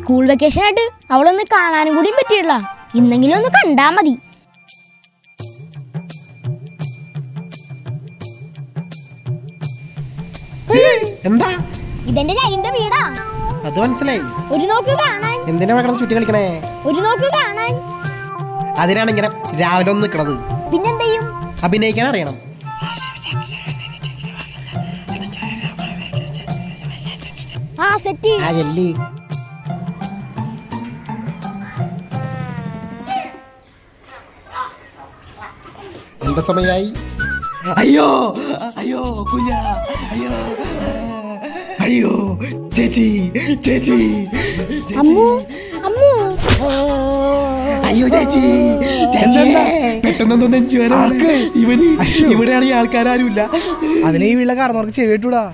School vacation ആയിട്ട് അവളൊന്ന് കാണാനും കൂടി പറ്റിയില്ല. ഇന്നെങ്കിലും ഒന്ന് കണ്ടാ മതി. എന്താ? ഇതെന്റെ ലൈൻ്റെ വീടാ. അത് മനസ്സിലായി. ഒരു നോക്ക് കാണാൻ. എന്തിനാ മക്കളെ ചുറ്റി കളിക്കണേ? ഒരു നോക്ക് കാണാൻ. അതിനാണ് ഇങ്ങനെ രാവിലെ ഒന്ന് നിക്കണത്. പിന്നെന്തെയും? അഭിനയിക്കാൻ അറിയണം. ആ സെറ്റ്. ആ ജെല്ലി. എന്റെ സമയായി. അയ്യോ അയ്യോ കുഞ്ഞ, അയ്യോ അയ്യോ ചേച്ചി ചേച്ചി അമ്മു അമ്മു. അയ്യോ ചേച്ചി പെട്ടെന്നൊന്നും നെഞ്ചു വരാൻ. ഇവിടെയാണ് ഈ ആൾക്കാരും. അതിന് ഈ വീട്ടിലെ കാരണവർക്ക് ചെവിട്ടൂടാ.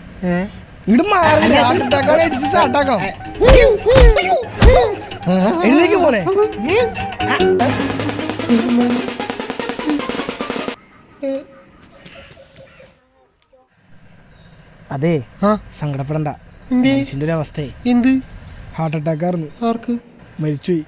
ഇങ്ങോട്ട് മാറി അടിച്ച് ചാട്ടാക്കാം. എഴുന്നേക്ക് പോലെ. അതെ, സങ്കടപ്പെടണ്ട. മനുഷ്യന്റെ ഒരു അവസ്ഥയെ എന്ത്? ഹാർട്ട് അറ്റാക്ക് ആയിരുന്നു. ആർക്ക്? മരിച്ചുപോയി.